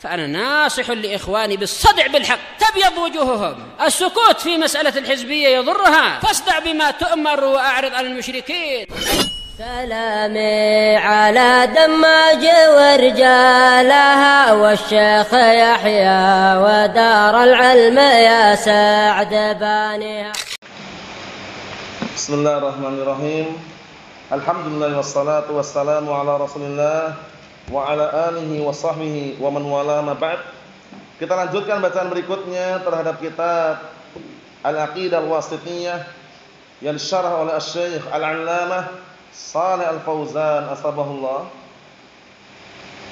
فأنا ناصح لإخواني بالصدع بالحق تبيض وجوههم. السكوت في مسألة الحزبية يضرها، فاصدع بما تؤمر وأعرض عن المشركين. سلامي على دماج ورجالها والشيخ يحيى ودار العلم يا سعد بانيها. بسم الله الرحمن الرحيم. الحمد لله والصلاة والسلام على رسول الله wa ala alihi wa sahbihi wa man wala ma ba'd. Kita lanjutkan bacaan berikutnya terhadap kitab Al-Aqidah Al-Wasithiyah yang disyarah oleh Asy-Syaikh Al-'Allamah Shalih Al-Fauzan asbahullah.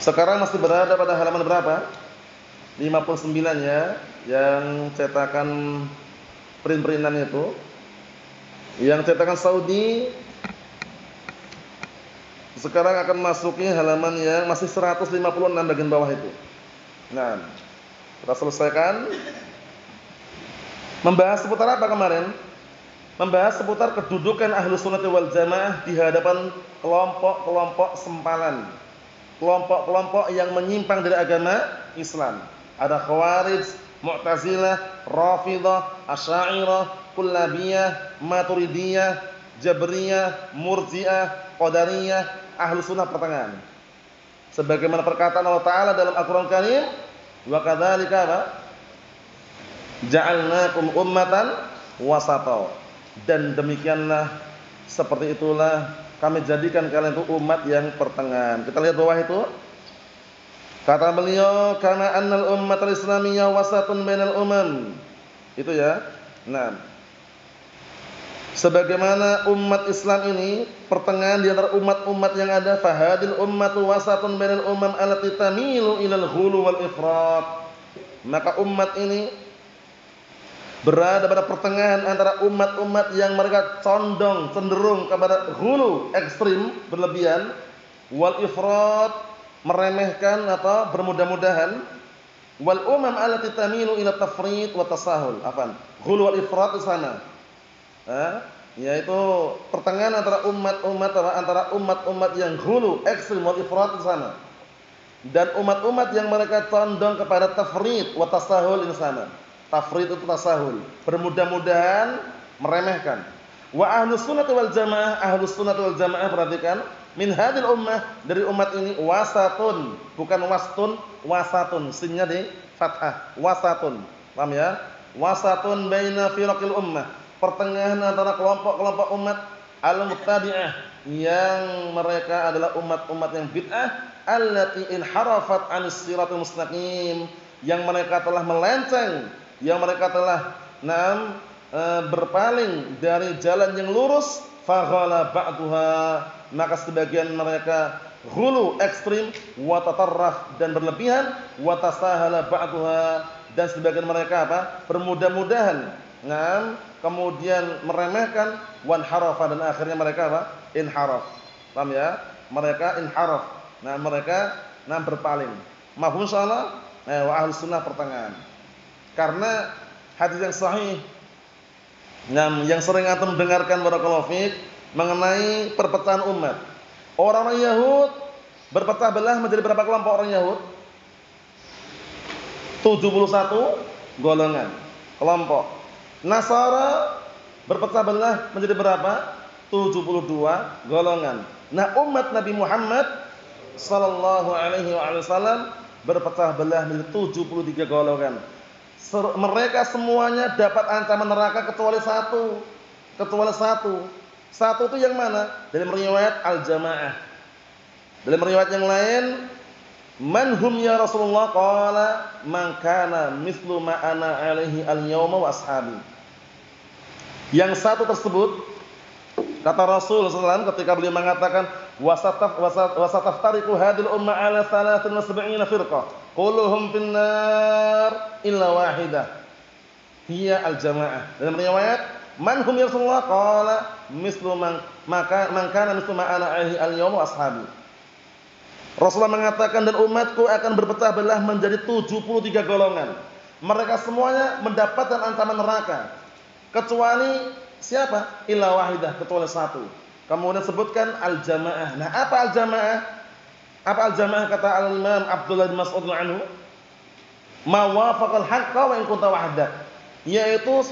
Sekarang masih berada pada halaman berapa? 59 ya, yang cetakan print-printan itu. Yang cetakan Saudi sekarang akan masuki halaman yang masih 156 bagian bawah itu. Nah, kita selesaikan. Membahas seputar apa kemarin? Membahas seputar kedudukan Ahlus Sunnah wal Jamaah di hadapan kelompok-kelompok sempalan, kelompok-kelompok yang menyimpang dari agama Islam. Ada Khawarij, Mu'tazilah, Rafidhah, Asy'ariyah, Kullabiyah, Maturidiyah, Jabriyah, Murji'ah, Qadariyah, Ahlus Sunnah pertengahan. Sebagaimana perkataan Allah Ta'ala dalam Al-Quran Karim, wa kadzalika ja'alnakum ummatan wasata. Dan demikianlah, seperti itulah kami jadikan kalian itu umat yang pertengahan. Kita lihat bawah itu. Kata beliau, kama annal ummatal islamiyyah wasatun bainal umam. Itu ya. Nah, sebagaimana umat Islam ini pertengahan di antara umat-umat yang ada, fahadil ummatu wasatun bainal umam allati tamilu ilal ghulu wal ifrat. Maka umat ini berada pada pertengahan antara umat-umat yang mereka condong, cenderung kepada ghulu, ekstrim, berlebihan, wal ifrat, meremehkan atau bermudah-mudahan, wal umam allati tamilu ila tafrid wa tasahul. Apaan? Ghulu wal ifrat di sana. Yaitu pertengahan antara umat-umat yang hulu, ekstrim, wal ifrat di sana, dan umat-umat yang mereka condong kepada tafrid wa tasahul di sana. Tafrid itu tasahul, bermudah-mudahan, meremehkan. Wa ahlus sunnah wal jamaah, ahlus sunnah wal jamaah, perhatikan, min hadil ummah, dari umat ini, wasatun, bukan wastun, wasatun, sinnya di fathah, wasatun. Paham ya? Wasatun baina firaqil ummah, pertengahan antara kelompok-kelompok umat al-mubtadi'ah yang mereka adalah umat-umat yang bid'ah, allati inharafat 'anis siratal mustaqim, yang mereka telah melenceng, yang mereka telah berpaling dari jalan yang lurus, faghala ba'duha, maka sebagian mereka ghulu, ekstrim, wa tatarraf, dan berlebihan, wa tasahala ba'duha, dan sebagian mereka apa? Bermudah-mudahan, kemudian meremehkan, wan harafa, dan akhirnya mereka apa? Inharaf. Paham ya? Mereka inharaf. Mereka berpaling. Mafhum insyaallah? Wa ahlus sunnah pertengahan. Karena hadis yang sahih yang sering antum dengarkan barakallahu fiik mengenai perpecahan umat. Orang-orang Yahud berpecah belah menjadi berapa kelompok orang Yahud? 71 golongan, kelompok. Nasara berpecah belah menjadi berapa? 72 golongan. Nah, umat Nabi Muhammad sallallahu alaihi wasallam berpecah belah menjadi 73 golongan. Mereka semuanya dapat ancaman neraka kecuali satu. Kecuali satu. Satu itu yang mana? Dalam riwayat Al-Jamaah. Dalam riwayat yang lain, man hum ya Rasulullah, qala man kana mislu ma ana alaihi al-yawma wa ashabi. Yang satu tersebut, kata Rasul SAW ketika beliau mengatakan wasataftariqu hadhil ummah ala 73 firqah kulluhum finnar illa wahidah hiya al-jamaah. Dalam riwayat man hum ya Rasulullah, qala mislu man kana mislu ma ana alaihi al-yawma wa ashabi. Rasulullah mengatakan, dan umatku akan berpecah belah menjadi 73 golongan. Mereka semuanya mendapatkan ancaman neraka kecuali siapa? Illa wahidah, kecuali satu. Kemudian sebutkan al-jamaah. Nah, apa al-jamaah? Apa al-jamaah kata al-Imam Abdullah bin Mas'ud anhu? ma wafaqal haqqa wa in kunta wahdak. Yaitu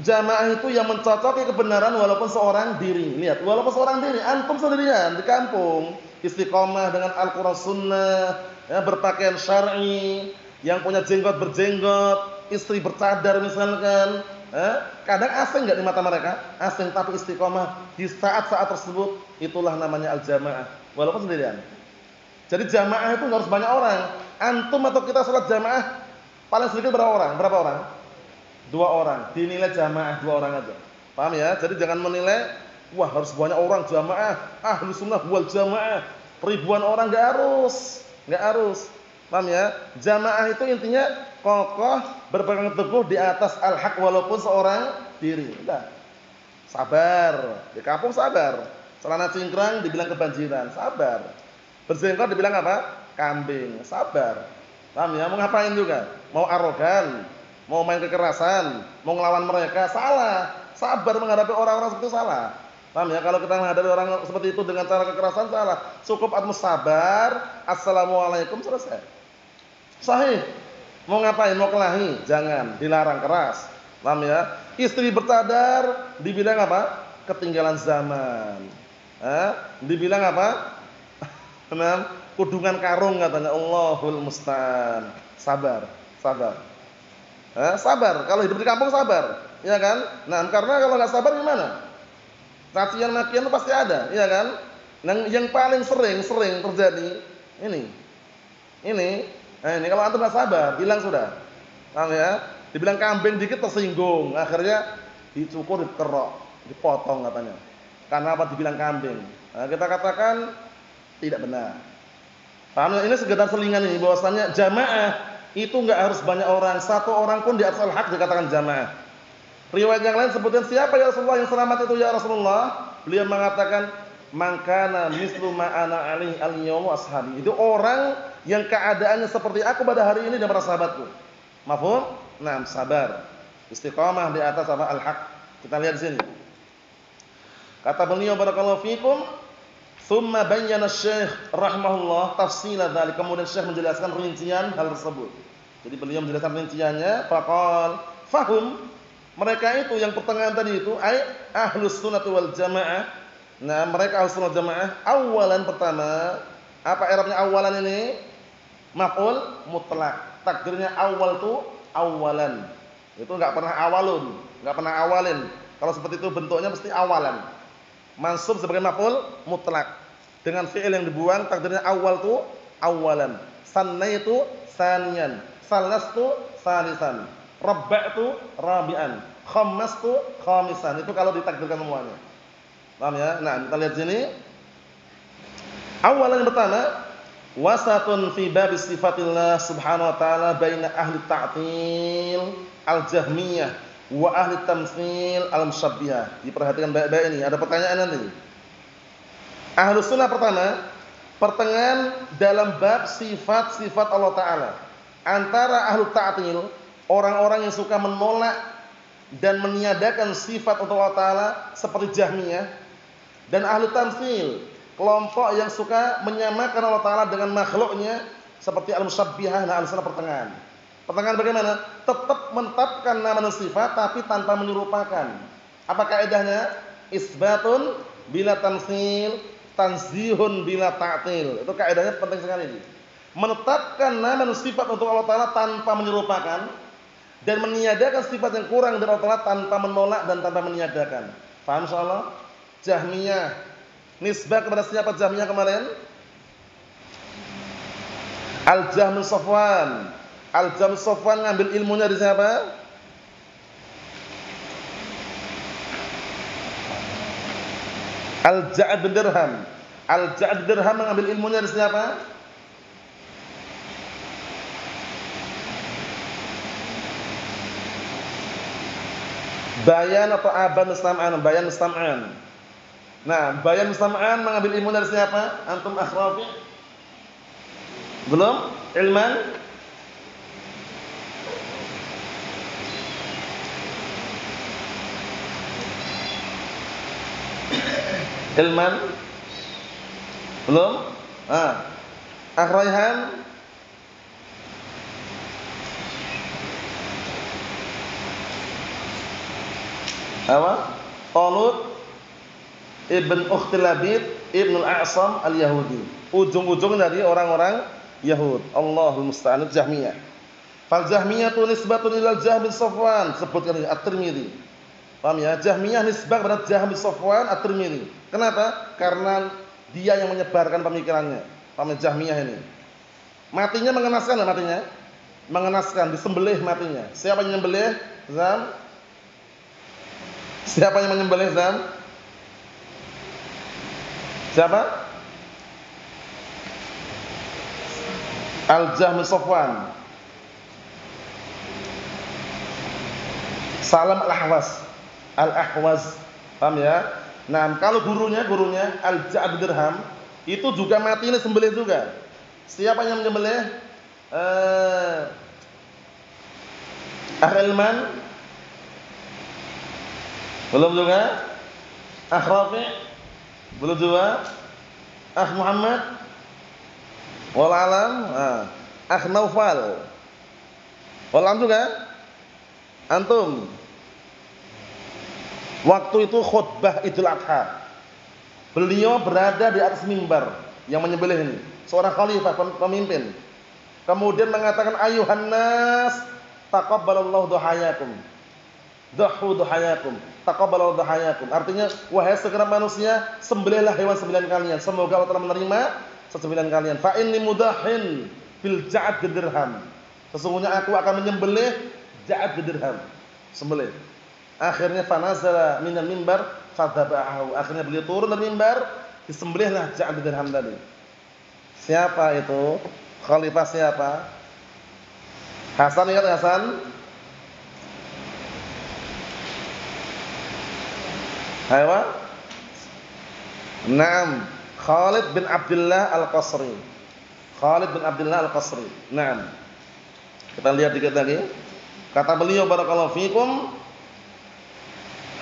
jamaah itu yang mencocoki kebenaran walaupun seorang diri. Lihat, walaupun seorang diri, antum sendirian di kampung, istiqomah dengan Al-Qur'an Sunnah, ya, berpakaian syar'i, yang punya jenggot berjenggot, istri bercadar misalkan, kadang asing enggak di mata mereka? Asing, tapi istiqomah di saat-saat tersebut, itulah namanya al-jamaah, walaupun sendirian. Jadi jamaah itu enggak harus banyak orang. Antum atau kita salat jamaah paling sedikit berapa orang? Berapa orang? 2 orang. Dinilai jamaah 2 orang aja. Paham ya? Jadi jangan menilai wah harus banyak orang jamaah, Ahlus Sunnah wal Jamaah. Ribuan orang enggak harus. Enggak harus. Paham ya? Jamaah itu intinya kokoh berpegang teguh di atas al-haq walaupun seorang diri. Udah. Sabar. Di kampung sabar. Celana cingkrang dibilang kebanjiran, sabar. Berjenggot dibilang apa? Kambing, sabar. Paham ya? Mau ngapain juga? Mau arogan, mau main kekerasan, mau ngelawan mereka, salah. Sabar menghadapi orang-orang seperti itu salah. Paham ya? Kalau kita menghadapi orang seperti itu dengan cara kekerasan salah. Cukup antum sabar, assalamualaikum, selesai. Sahih. Mau ngapain? Mau kelahi? Jangan, dilarang keras. Paham ya? Istri bercadar dibilang apa? Ketinggalan zaman. Dibilang apa? Kudungan karung katanya. Allahul musta'an. Sabar, sabar. Sabar. Kalau hidup di kampung sabar, ya kan? Nah, karena kalau nggak sabar gimana? Cacian makian itu pasti ada, ya kan? Yang paling sering terjadi ini. Nah, ini kalau antum nggak sabar, hilang sudah. Paham ya? Dibilang kambing dikit tersinggung, akhirnya dicukur, dikerok, dipotong katanya. Karena apa dibilang kambing? Nah, kita katakan tidak benar. Paham ya? Ini sekedar selingan ini bahwasanya jamaah itu enggak harus banyak orang, 1 orang pun di atas al-haq dikatakan jamaah. Riwayat yang lain sebutkan siapa ya Rasulullah yang selamat itu ya Rasulullah? Beliau mengatakan mangkana mislu ma ana alaihi al-yawm ashabi. Itu orang yang keadaannya seperti aku pada hari ini dan para sahabatku. Mafhum? Nah, sabar. Istiqamah di atas apa al-haq. Kita lihat di sini. Kata beliau barakallahu fikum, tsumma bayyana Syekh rahimahullah tafsila dzalik. Kemudian Syekh menjelaskan rincian hal tersebut. Jadi beliau menjelaskan rinciannya, faqal fahum, mereka itu yang pertengahan tadi itu ai Ahlus Sunnah wal Jamaah. Nah, mereka Ahlus Sunnah Jamaah awalan pertama, apa i'rabnya awalan ini? Maf'ul mutlak. Takdirnya awal itu awalan. Itu enggak pernah awalun, enggak pernah awalin. Kalau seperti itu bentuknya mesti awalan. Mansub sebagai maf'ul mutlak. Dengan fi'il yang dibuang takdirnya awal itu awalan. Sannaitu saniyan. Salastu salisan. Rabba'tu rabi'an. Khammastu khamisan. Itu kalau ditakdirkan semuanya. Paham ya? Nah, kita lihat sini. Awalan yang pertama, wasatun fi bab sifatillah subhanahu wa ta'ala baina ahli ta'til al-jahmiyah wa ahli tamtsil al-musyabbihah. Diperhatikan baik-baik ini, ada pertanyaan nanti. Ahlus Sunnah pertama, pertengahan dalam bab sifat-sifat Allah Ta'ala. Antara ahli ta'til, orang-orang yang suka menolak dan meniadakan sifat untuk Allah Ta'ala seperti Jahmiyah, dan ahli tamtsil, kelompok yang suka menyamakan Allah Ta'ala dengan makhluknya seperti al-musyabbihah. Nah, Ahlussunnah pertengahan. Pertengahan bagaimana? Tetap menetapkan nama dan sifat tapi tanpa menyerupakan. Apa kaidahnya? Isbatun bila tamtsil, tanzihun bila ta'til. Itu kaidahnya penting sekali ini. Menetapkan nama dan sifat untuk Allah Ta'ala tanpa menyerupakan dan meniadakan sifat yang kurang dari Allah Ta'ala tanpa menolak dan tanpa meniadakan. Paham insyaallah? Jahmiyah nisbah kepada siapa Jahmiyah kemarin? Al-Jahm Safwan. Al-Jahm Safwan ngambil ilmunya dari siapa? Al-Ja'd bin Dirham. Al-Ja'd bin Dirham mengambil ilmunya dari siapa? Bayan atau Aban Sam'an? Bayan Sam'an. Nah, Bayan Sam'an mengambil ilmu dari siapa? Antum akhrafi? Belum? Ilman? Ilman? Belum? Akhraihan? Apa? Talut ibn Ukhtil Labid ibn al-A'sam al-Yahudi. Ujung-ujung dari orang-orang Yahud. Allahul musta'an. Jahmiyah. Fal Jahmiyah tu nisbatun ilal Jahm bin Safwan. Sebutkan ini At-Tirmidzi. Paham ya? Jahmiyah nisbah kepada Jahm bin Safwan At-Tirmidzi. Kenapa? Karena dia yang menyebarkan pemikirannya. Paham ya? Jahmiyah ini. Matinya mengenaskan ya matinya? Mengenaskan, disembelih matinya. Siapa yang menyembelih? Zam? Siapa yang menyembelih Zam? Siapa? Al-Jahm bin Safwan. Salam Al-Ahwas. Al-Ahwas. Paham ya? Nah, kalau gurunya Al-Ja'd bin Dirham itu juga mati ini sembelih juga. Siapa yang menyembelih? Ilman? Belum juga? Rafi'? Belum juga? Muhammad? Wal alam? Naufal? Wal alam juga? Antum? Waktu itu khutbah Idul Adha. Beliau berada di atas mimbar yang menyembelih ini. Seorang khalifah, pemimpin. Kemudian mengatakan ayuhan nas taqabbalallahu duhayakum. Duhayakum. Taqabbalallahu duhayakum. Artinya wahai segenap manusia, sembelihlah hewan sembelihan kalian. Semoga Allah telah menerima sembelihan kalian. Fa inni mudahin bil Ja'd bin Dirham. Sesungguhnya aku akan menyembelih Ja'd bin Dirham. Sembelih. Akhirnya fanazala minal mimbar fadhabahu. Akhirnya beliau turun dari mimbar, disembelihlah Ja'd bin Dirham tadi. Siapa itu? Khalifah siapa? Hasan, ingat Hasan? Ayo. Naam, Khalid bin Abdullah Al-Qasri. Khalid bin Abdullah Al-Qasri. Naam. Kita lihat dikit lagi. Kata beliau barakallahu fikum,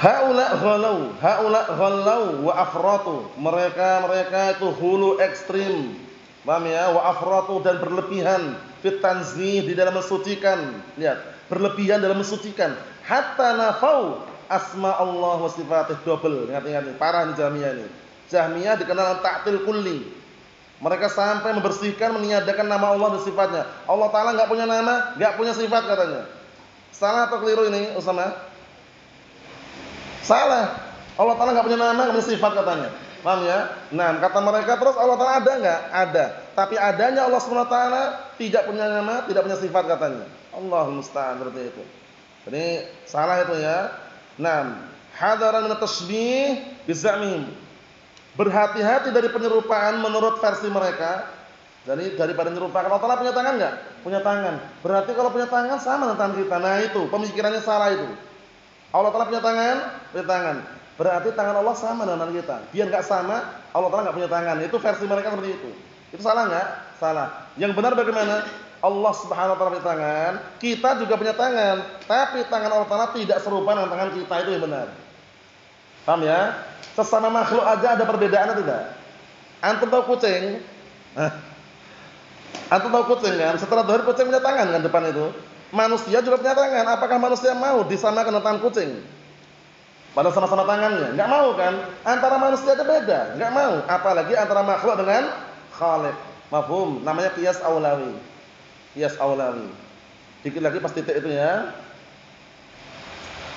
haula ghalau wa afratu. Mereka itu hulu ekstrim. Paham ya? Wa afratu dan berlebihan fit tanzih di dalam mensucikan. Lihat, berlebihan dalam mensucikan. Hatta nafau asma Allah wa sifatih, double. Ingat-ingat ini, parah nih Jahmiyah ini. Jahmiyah dikenal ta'til kulli. Mereka sampai membersihkan, meniadakan nama Allah dan sifatnya. Allah Ta'ala enggak punya nama, enggak punya sifat katanya. Salah atau keliru ini, Usama? Salah. Allah Ta'ala enggak punya nama, enggak punya sifat katanya. Paham ya? Nah, kata mereka terus Allah Ta'ala ada enggak? Ada. Tapi adanya Allah SWT tidak punya nama, tidak punya sifat katanya. Allahul musta'an, seperti itu. Jadi salah itu ya. Nah, hadaran min at-tashbih bizamihim. Berhati-hati dari penyerupaan menurut versi mereka. Jadi daripada menyerupakan, Allah Ta'ala punya tangan enggak? Punya tangan. Berarti kalau punya tangan sama dengan tangan kita. Nah, itu pemikirannya salah itu. Allah Ta'ala punya tangan? Punya tangan. Berarti tangan Allah sama dengan tangan kita. Biar enggak sama, Allah Ta'ala enggak punya tangan. Itu versi mereka seperti itu. Itu salah enggak? Salah. Yang benar bagaimana? Allah Subhanahu wa Ta'ala punya tangan, kita juga punya tangan, tapi tangan Allah Ta'ala tidak serupa dengan tangan kita, itu yang benar. Paham ya? Sesama makhluk aja ada perbedaan atau tidak? Antum tahu kucing? Antum tahu kucing kan? Setelah dohir kucing punya tangan kan depan itu. Manusia juga punya tangan. Apakah manusia mau disamakan dengan tangan kucing? Padahal sama-sama tangannya. Enggak mau kan? Antara manusia aja beda. Enggak mau. Apalagi antara makhluk dengan Khaliq. Mafhum? Namanya qiyas aulawi. Qiyas aulawi. Dikit lagi pas titik itu ya.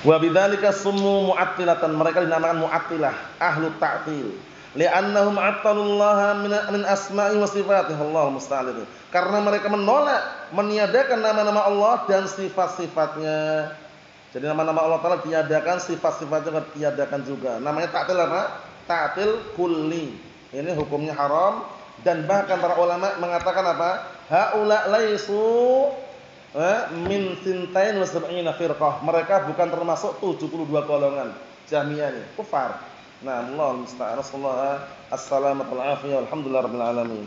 Wa bidzalika summu mu'attilatan. Mereka dinamakan mu'attilah, ahlu ta'til. Li'annahum 'attalullaha min asma'i wa sifatih. Allahul musta'an. Karena mereka menolak, meniadakan nama-nama Allah dan sifat-sifatnya. Jadi nama-nama Allah Ta'ala tiadakan, sifat-sifatnya tiadakan juga. Namanya ta'til apa? Ta'til kulli. Ini hukumnya haram. Dan bahkan para ulama mengatakan apa? Haula laisu min sintain wa sab'ina firqah. Mereka bukan termasuk 72 golongan. Jahmiyah ini kufar. Nah, Allah musta'an. Assalamualaikum warahmatullahi wabarakatuh. Alhamdulillahirabbil alamin.